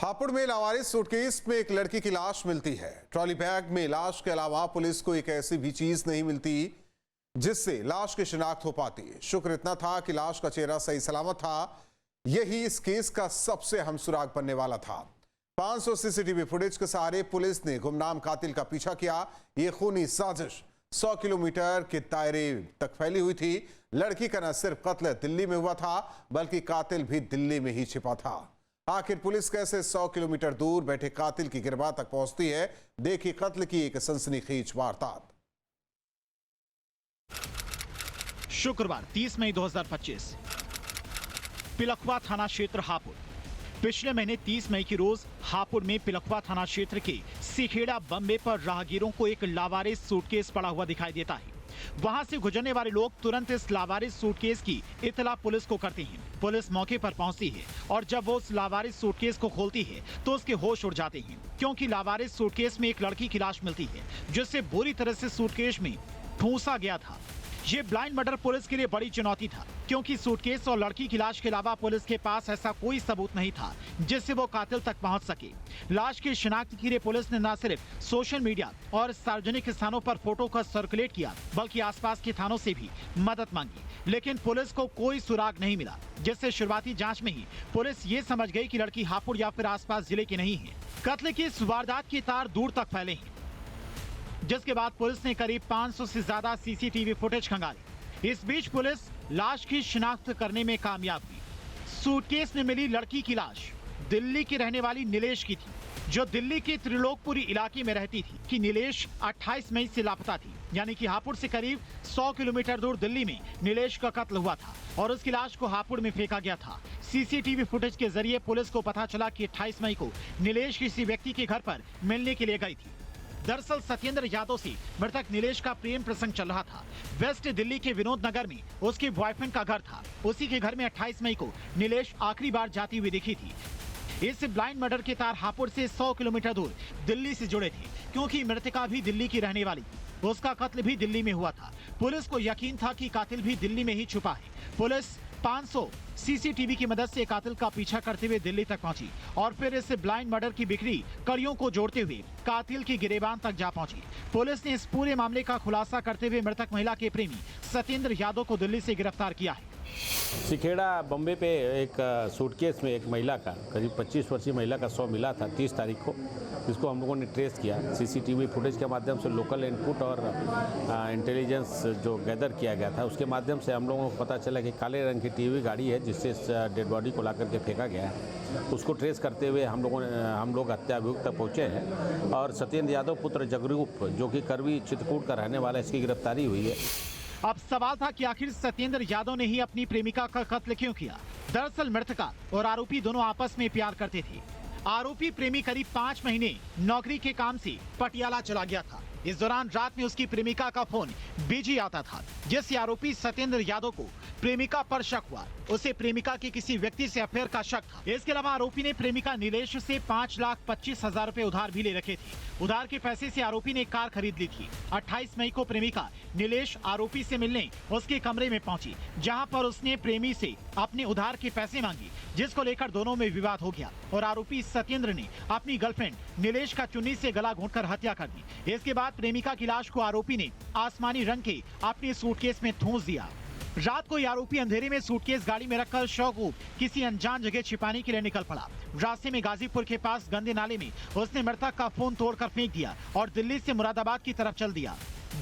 हापुड़ में लावारिस सूटकेस में एक लड़की की लाश मिलती है। ट्रॉली बैग में लाश के अलावा पुलिस को एक ऐसी भी चीज नहीं मिलती जिससे लाश की शिनाख्त हो पाती। शुक्र इतना था कि लाश का चेहरा सही सलामत था। यही इस केस का सबसे अहम सुराग बनने वाला था। 500 सीसीटीवी फुटेज के सहारे पुलिस ने गुमनाम कातिल का पीछा किया। ये खूनी साजिश 100 किलोमीटर के दायरे तक फैली हुई थी। लड़की का न सिर्फ कत्ल दिल्ली में हुआ था बल्कि कातिल भी दिल्ली में ही छिपा था। आखिर पुलिस कैसे 100 किलोमीटर दूर बैठे कातिल की गिरफ्त तक पहुंचती है? देखिए कत्ल की एक सनसनीखेज वारदात। शुक्रवार 30 मई 2025 पिलखवा थाना क्षेत्र हापुड़। पिछले महीने 30 मई की रोज हापुड़ में पिलखवा थाना क्षेत्र के सिखेड़ा बम्बे पर राहगीरों को एक लावारिस सूटकेस पड़ा हुआ दिखाई देता है। वहां से गुजरने वाले लोग तुरंत इस लावारिस सूटकेस की इत्तला पुलिस को करते हैं। पुलिस मौके पर पहुंचती है और जब वो उस लावारिस सूटकेस को खोलती है तो उसके होश उड़ जाते हैं, क्योंकि लावारिस सूटकेस में एक लड़की की लाश मिलती है जिससे बुरी तरह से सूटकेस में ठूंसा गया था। ये ब्लाइंड मर्डर पुलिस के लिए बड़ी चुनौती था, क्योंकि सूटकेस और लड़की की लाश के अलावा पुलिस के पास ऐसा कोई सबूत नहीं था जिससे वो कातिल तक पहुंच सके। लाश की शिनाख्त के लिए पुलिस ने न सिर्फ सोशल मीडिया और सार्वजनिक स्थानों पर फोटो का सर्कुलेट किया बल्कि आसपास के थानों से भी मदद मांगी, लेकिन पुलिस को कोई सुराग नहीं मिला, जिससे शुरुआती जांच में ही पुलिस ये समझ गई कि लड़की हापुड़ या फिर आसपास जिले की नहीं है। कत्ल की इस वारदात के तार दूर तक फैले हैं, जिसके बाद पुलिस ने करीब 500 से ज्यादा सीसीटीवी फुटेज खंगाली। इस बीच पुलिस लाश की शिनाख्त करने में कामयाब हुई। सूटकेस में मिली लड़की की लाश दिल्ली की रहने वाली नीलेश की थी, जो दिल्ली के त्रिलोकपुरी इलाके में रहती थी। कि नीलेश 28 मई से लापता थी, यानी कि हापुड़ से करीब 100 किलोमीटर दूर दिल्ली में नीलेश का कत्ल हुआ था और उसकी लाश को हापुड़ में फेंका गया था। सीसीटीवी फुटेज के जरिए पुलिस को पता चला कि 28 मई को नीलेश किसी व्यक्ति के घर पर मिलने के लिए गई थी। दरअसल सत्येंद्र यादव से मृतक नीलेश का प्रेम प्रसंग चल रहा था। वेस्ट दिल्ली के विनोद नगर में उसके बॉयफ्रेंड का घर था। उसी के घर में 28 मई को नीलेश आखिरी बार जाती हुई दिखी थी। इस ब्लाइंड मर्डर के तार हापुड़ से 100 किलोमीटर दूर दिल्ली से जुड़े थे, क्योंकि मृतका भी दिल्ली की रहने वाली थी। उसका कत्ल भी दिल्ली में हुआ था। पुलिस को यकीन था कि कातिल भी दिल्ली में ही छुपा है। पुलिस 500 सीसीटीवी की मदद से कातिल का पीछा करते हुए दिल्ली तक पहुंची और फिर इस ब्लाइंड मर्डर की बिखरी कड़ियों को जोड़ते हुए कातिल की गिरेबान तक जा पहुंची। पुलिस ने इस पूरे मामले का खुलासा करते हुए मृतक महिला के प्रेमी सत्येंद्र यादव को दिल्ली से गिरफ्तार किया है। सिखेड़ा बम्बे पे एक सूटकेस में एक महिला का, करीब 25 वर्षीय महिला का शव मिला था 30 तारीख को, जिसको हम लोगों ने ट्रेस किया। सीसीटीवी फुटेज के माध्यम से लोकल इनपुट और इंटेलिजेंस जो गैदर किया गया था, उसके माध्यम से हम लोगों को पता चला कि काले रंग की टीवी गाड़ी है जिससे इस डेड बॉडी को ला करके फेंका गया है। उसको ट्रेस करते हुए हम लोग हत्या अभियुक्त तक पहुँचे हैं और सत्येंद्र यादव पुत्र जगरूप, जो कि करवी चित्रकूट का रहने वाला, इसकी गिरफ्तारी हुई है। अब सवाल था कि आखिर सत्येंद्र यादव ने ही अपनी प्रेमिका का कत्ल क्यों किया। दरअसल मृतका और आरोपी दोनों आपस में प्यार करते थे। आरोपी प्रेमी करीब 5 महीने नौकरी के काम से पटियाला चला गया था। इस दौरान रात में उसकी प्रेमिका का फोन बिजी आता था, जिससे आरोपी सत्येंद्र यादव को प्रेमिका पर शक हुआ। उसे प्रेमिका के किसी व्यक्ति से अफेयर का शक था। इसके अलावा आरोपी ने प्रेमिका नीलेश से 5,25,000 रुपए उधार भी ले रखे थे। उधार के पैसे से आरोपी ने कार खरीद ली थी। 28 मई को प्रेमिका नीलेश आरोपी से मिलने उसके कमरे में पहुंची, जहां पर उसने प्रेमी से अपने उधार के पैसे मांगे, जिसको लेकर दोनों में विवाद हो गया और आरोपी सत्येंद्र ने अपनी गर्लफ्रेंड नीलेश का चुन्नी से गला घोंटकर हत्या कर दी। इसके बाद प्रेमिका की लाश को आरोपी ने आसमानी रंग के अपने सूटकेस में ठूंस दिया। रात को आरोपी अंधेरे में सूटकेस गाड़ी में रखकर शव को किसी अनजान जगह छिपाने के लिए निकल पड़ा। रास्ते में गाजीपुर के पास गंदे नाले में उसने मृतक का फोन तोड़कर फेंक दिया और दिल्ली से मुरादाबाद की तरफ चल दिया।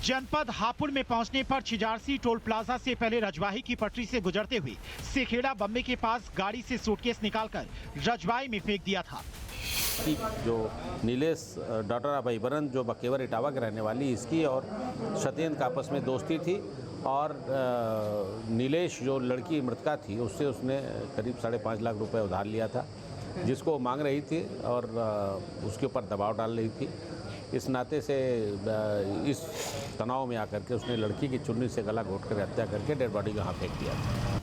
जनपद हापुड़ में पहुंचने पर छिजारसी टोल प्लाजा से पहले रजवाही की पटरी से गुजरते हुए सिखेड़ा बम्बे के पास गाड़ी से सूटकेस निकालकर रजवाही में फेंक दिया था। जो नीलेश डॉटर ऑफ अहिबरन, जो बकेवर इटावा के रहने वाली, इसकी और सत्येंद्र का आपस में दोस्ती थी और नीलेश जो लड़की मृतका थी उससे उसने करीब 5.5 लाख रुपए उधार लिया था, जिसको मांग रही थी और उसके ऊपर दबाव डाल रही थी। इस नाते से इस तनाव में आकर के उसने लड़की की चुन्नी से गला घोंट कर हत्या करके डेड बॉडी को यहाँ फेंक दिया था।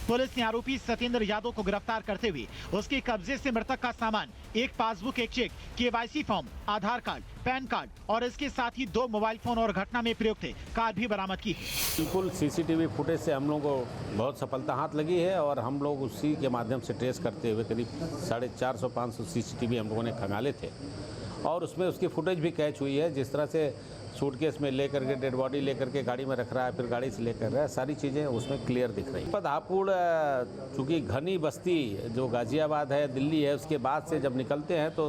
पुलिस ने आरोपी सत्येंद्र यादव को गिरफ्तार करते हुए उसके कब्जे से मृतक का सामान, एक पासबुक, एक चेक, केवाईसी फॉर्म, आधार कार्ड, पैन कार्ड और इसके साथ ही 2 मोबाइल फोन और घटना में प्रयुक्त कार भी बरामद की है। बिल्कुल सीसीटीवी फुटेज से हम लोगों को बहुत सफलता हाथ लगी है और हम लोग उसी के माध्यम से ट्रेस करते हुए करीब 450-500 सीसीटीवी हम लोगों ने खंगाले थे और उसमें उसकी फुटेज भी कैच हुई है। जिस तरह से सूटकेस में लेकर के डेड बॉडी लेकर के गाड़ी में रख रहा है, फिर गाड़ी से लेकर रहा है, सारी चीज़ें उसमें क्लियर दिख रही है। हापुड़ चूँकि घनी बस्ती जो गाजियाबाद है, दिल्ली है, उसके बाद से जब निकलते हैं तो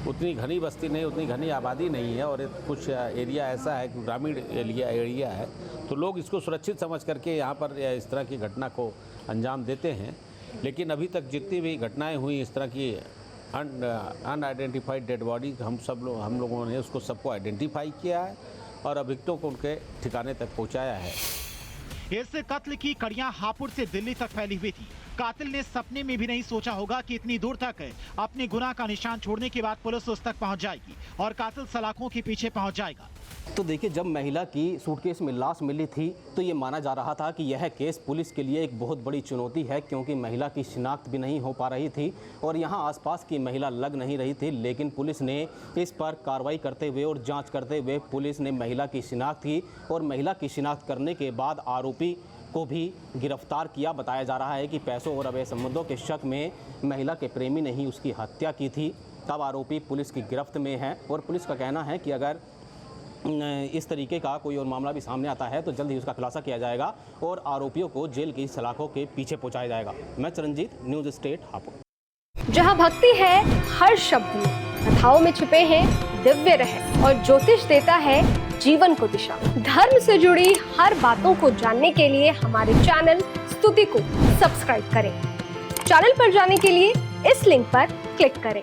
उतनी घनी बस्ती नहीं, उतनी घनी आबादी नहीं है और कुछ एरिया ऐसा है कि ग्रामीण एरिया है, तो लोग इसको सुरक्षित समझ करके यहाँ पर इस तरह की घटना को अंजाम देते हैं। लेकिन अभी तक जितनी भी घटनाएं हुई इस तरह की अनआइडेंटिफाइड डेड बॉडी हम लोगों ने उसको सबको आइडेंटिफाई किया है और अभियुक्तों को उनके ठिकाने तक पहुँचाया है। इस कत्ल की कड़ियां हापुड़ से दिल्ली तक फैली हुई थी। कातिल ने सपने में भी नहीं सोचा होगा कि इतनी दूर तक अपने गुनाह का निशान छोड़ने के बाद पुलिस उस तक पहुंच जाएगी और कातिल सलाखों के पीछे पहुंच जाएगा। तो देखिए, जब महिला की सूटकेस में लाश मिली थी तो ये माना जा रहा था कि यह केस पुलिस के लिए एक बहुत बड़ी चुनौती है, क्योंकि महिला की शिनाख्त भी नहीं हो पा रही थी और यहाँ आसपास की महिला लग नहीं रही थी। लेकिन पुलिस ने इस पर कार्रवाई करते हुए और जांच करते हुए पुलिस ने महिला की शिनाख्त की और महिला की शिनाख्त करने के बाद आरोपी को भी गिरफ्तार किया। बताया जा रहा है कि पैसों और अवैध संबंधों के शक में महिला के प्रेमी ने ही उसकी हत्या की थी। तब आरोपी पुलिस की गिरफ्त में है और पुलिस का कहना है कि अगर इस तरीके का कोई और मामला भी सामने आता है तो जल्द ही उसका खुलासा किया जाएगा और आरोपियों को जेल की सलाखों के पीछे पहुंचाया जाएगा। मैं चरणजीत, न्यूज़ स्टेट हापुड़। जहां भक्ति है हर शब्द में, कथाओं में छुपे हैं दिव्य रहस्य और ज्योतिष देता है जीवन को दिशा। धर्म से जुड़ी हर बातों को जानने के लिए हमारे चैनल स्तुति को सब्सक्राइब करें। चैनल पर जाने के लिए इस लिंक पर क्लिक करें।